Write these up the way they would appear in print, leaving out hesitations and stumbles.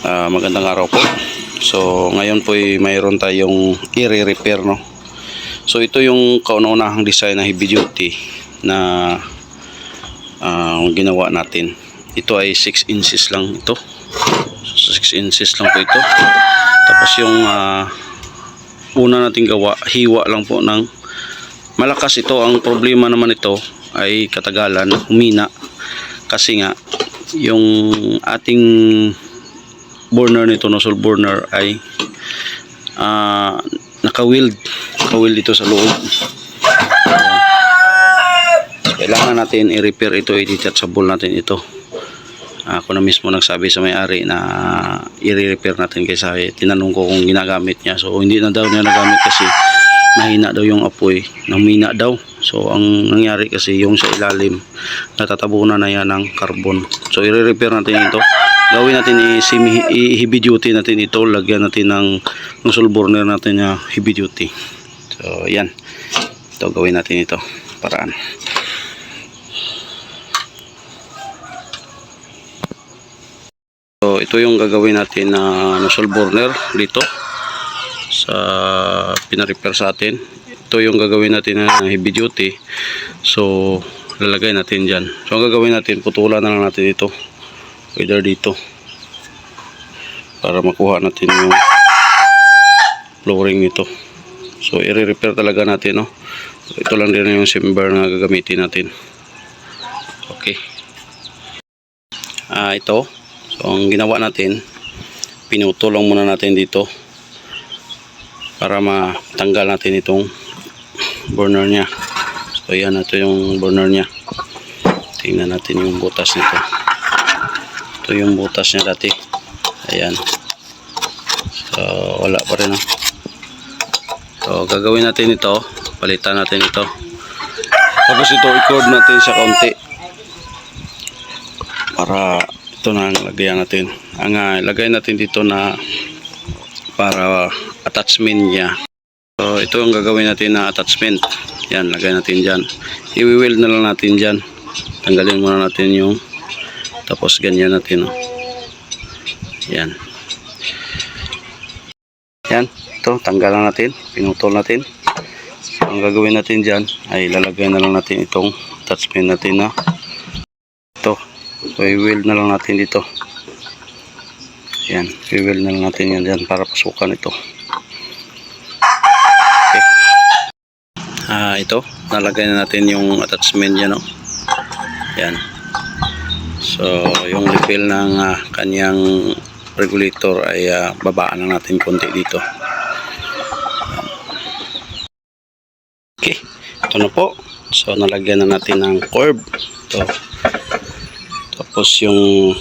Magandang araw po. So ngayon po ay mayroon tayong i-repair, no. So ito yung kauna-unahang design na heavy duty na ginawa natin. Ito ay 6 inches lang ito. So 6 inches lang po ito. Tapos yung una nating gawa, hiwa lang po ng malakas ito. Ang problema naman ito ay katagalan, humina. Kasi nga yung ating burner nito, nozzle burner, ay naka-weld ito sa loob. So, kailangan natin i-repair ito, i-detachable natin ito. Ako na mismo nagsabi sa may-ari na i-repair natin, kaysa tinanong ko kung ginagamit niya. So hindi na daw niya nagamit kasi mahina daw yung apoy, namina daw. So ang nangyari kasi yung sa ilalim natatabunan na yan ng carbon. So i-repair natin ito. Gawin natin i-heavy duty natin ito. Lagyan natin ng nozzle burner natin na heavy duty. So yan, ito gawin natin ito, paraan. So ito yung gagawin natin na nozzle burner dito sa pina-repair sa atin. Ito yung gagawin natin na heavy duty. So lalagay natin dyan. So ang gagawin natin, putulan na lang natin ito, either dito, para makuha natin yung flooring nito. So i-repair talaga natin, no. So, ito lang din yung simber na gagamitin natin. Okay. Ito. So ang ginawa natin, pinutol lang muna natin dito para matanggal natin itong burner nya. So yan, ito yung burner nya. Tingnan natin yung butas nito. Ito yung butas nya dati. Ayan. So wala pa rin, no? So gagawin natin ito, palitan natin ito. Tapos ito i-cord natin sa kaunti para ito na ang lagyan natin. Ang lagay natin dito na para attachment niya. So ito ang gagawin natin na attachment. Yan, lagay natin dyan. I-weld na lang natin dyan. Tanggalin muna natin yung, tapos ganyan natin, no? Yan. Yan, ito tanggalan natin, pinutol natin. So ang gagawin natin dyan ay lalagay na lang natin itong attachment natin na ito. So i-weld na lang natin dito. Yan, i-weld na lang natin yan dyan para pasukan ito. Okay. Ito, nalagay na natin yung attachment yan, no? Yan. So yung refill ng kanyang regulator ay babaan na natin konti dito. Okay, ito na po. So nalagyan na natin ng curve. Ito. Tapos yung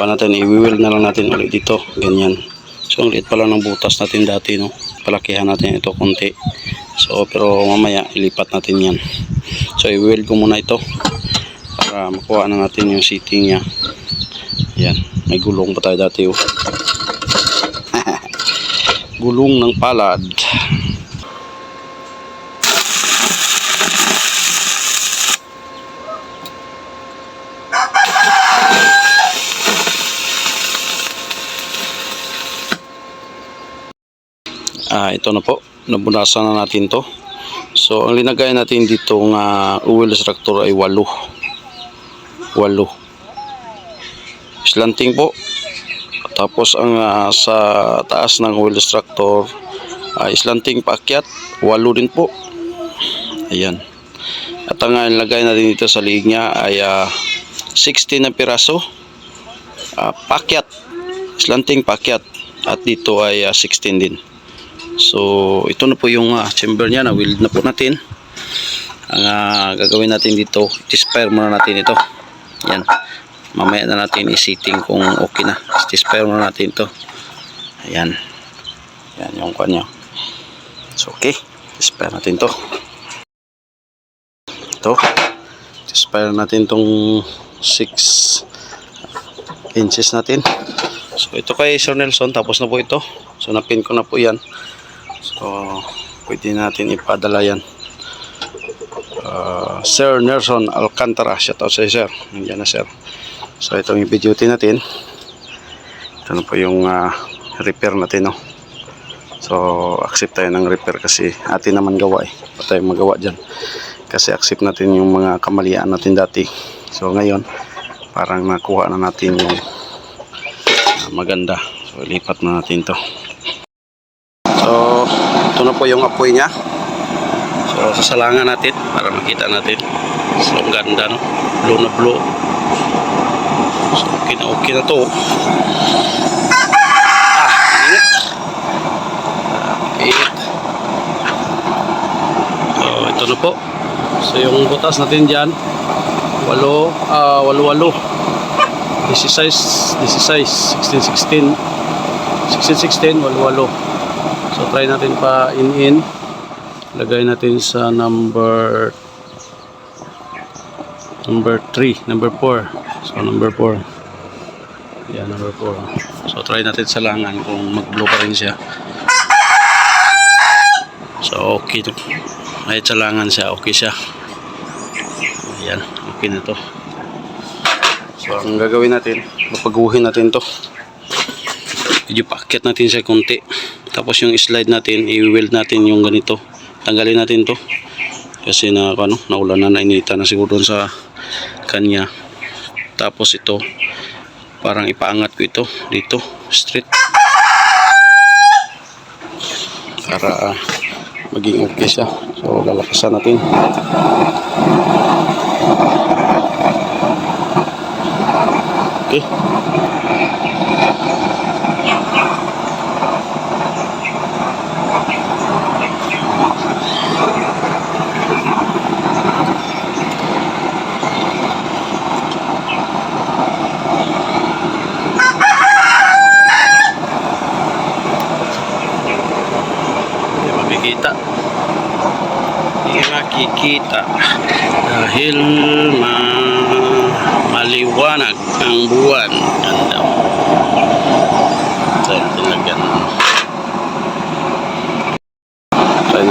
natin, i-weld na lang natin ulit dito, ganyan. So ang liit pa lang ng butas natin dati, no? Palakihan natin ito konti. So pero mamaya ilipat natin yan. So i-weld ko muna ito para makuha na natin yung seating nya. Yan, may gulong pa tayo dati, oh. Gulong ng palad. Ito na po, nabunasan na natin to. So ang linagay natin dito ng oil extractor ay 8 slanting po. Tapos ang sa taas ng oil extractor ay slanting paakyat, 8 din po. Ayan. At ang ilagay natin dito sa liig nya ay 16 na piraso paakyat, slanting paakyat, at dito ay 16 din. So ito na po yung chamber nya, na weld na po natin. Ang gagawin natin dito, i-spare muna natin ito. Yan, mamaya na natin i-setting kung okay na. I-spare muna natin ito. Ayan, yan yung kanya. So okay, i-spare natin to. Ito, i-spare natin tong 6 inches natin. So ito kay Sir Nelson, tapos na po ito. So napin ko na po yan. So pwede natin ipadala yan. Sir Nelson Alcantara, shout out sa Sir. Nandiyan na, Sir. So itong i-duty natin. Ito na po yung repair natin, no. So accept tayo ng repair kasi atin naman gawa eh. Pa tayo magawa dyan. Kasi accept natin yung mga kamalian natin dati. So ngayon parang nakuha na natin yung maganda. So lipat na natin to. So ito na po yung apoy niya. So sasalangan natin para makita natin. So ang ganda, no? Blue na blue. So okay na to. Init. So ito na po. So yung butas natin dyan 8, 16, 16, 8. So try natin pa in. Lagay natin sa number 3, number 4. So number 4. Yan, number 4. So try natin sa langan kung mag-blow pa rin siya. So okay to. Kahit sa langan siya, okay siya. Ayan, okay na to. So ang gagawin natin, mapaguhin natin to. Medyo paakyat natin siya konti. Tapos yung slide natin, i-weld natin yung ganito. Tanggalin natin to. Kasi naulan na, nainita na siguro doon sa kanya. Tapos ito, parang ipaangat ko ito dito, straight. Para maging okay siya. So lalakasan natin. Okay. Hindi makikita dahil maliwanag ang buwan. Ganda. Try natin lagayan. Try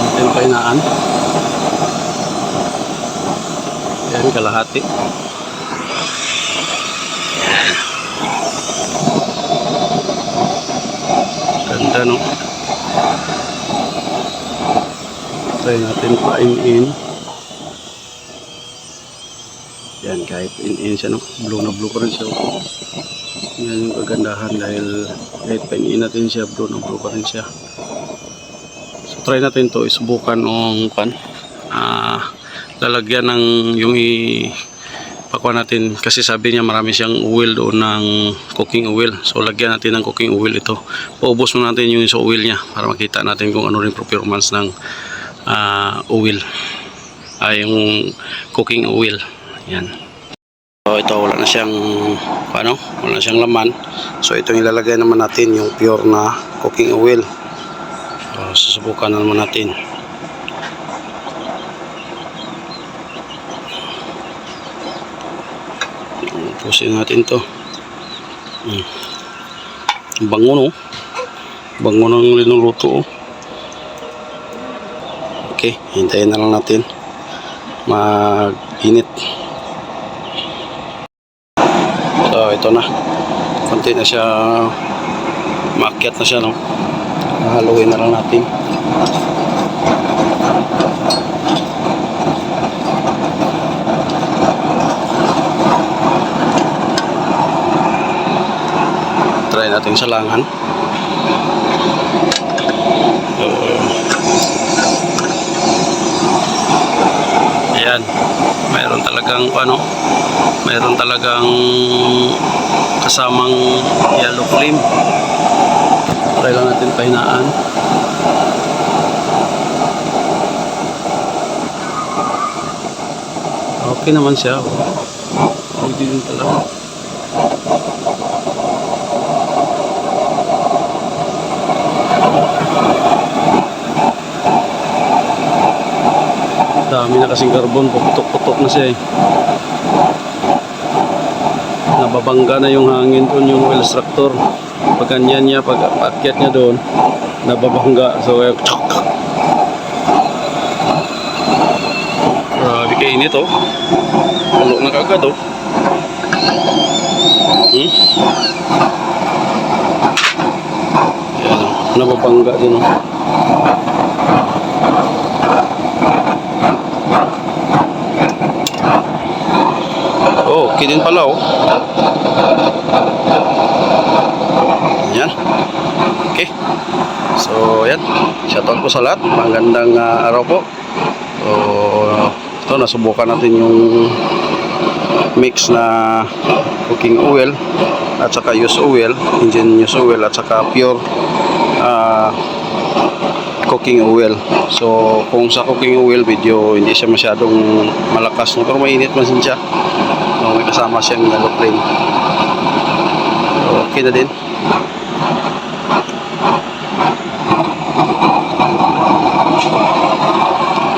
natin painaan. Yan, kalahati. Ganda, no? Try natin pa in. Yan, kahit in siya, no? Blue na blue pa rin siya. Yan yung kagandahan dahil kahit pa in natin siya, blue na blue pa rin siya. So try natin to, isubukan ng lalagyan ng yung ipakuha natin kasi sabi niya marami siyang oil doon ng cooking oil. So lagyan natin ng cooking oil ito. Paubos mo natin yung sa oil niya para makita natin kung ano rin performance ng oil. Yung cooking oil. Yan. So ito wala na siyang wala na siyang laman. So ito ilalagay naman natin yung pure na cooking oil. So susubukan na naman natin. Pusin natin to. Bango, no? Bango ng linuluto, oh. Okay, hintayin na lang natin mag-init. So ito na, konti na siya, maakyat na siya, no? Haluin na lang natin. Try natin sa langan. Ayan, mayroon talagang kasamang yellow flame. Try lang natin pahinaan. Okay naman siya. Pwede din talaga. Dami na kasing carbon, puputok-putok na siya eh. Nababangga na yung hangin doon, yung oil extractor. pag ganyan niya, pag akyat niya doon, nababangga. So, grabe kainit oh. Pulo na kagad oh. Yan oh, nababangga din oh. Oh, okay din pala oh. Yan. Okay. So, yan. Shoutout po sa lahat. Magandang araw po. So, ito, nasubukan natin yung mix na cooking oil at saka used oil, engine used oil at saka pure cooking oil. So, kung sa cooking oil video, hindi siya masyadong malakas, no? Pero mainit man siya. No, may kasama siyang yellow flame. So, okay na din.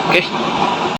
Okay.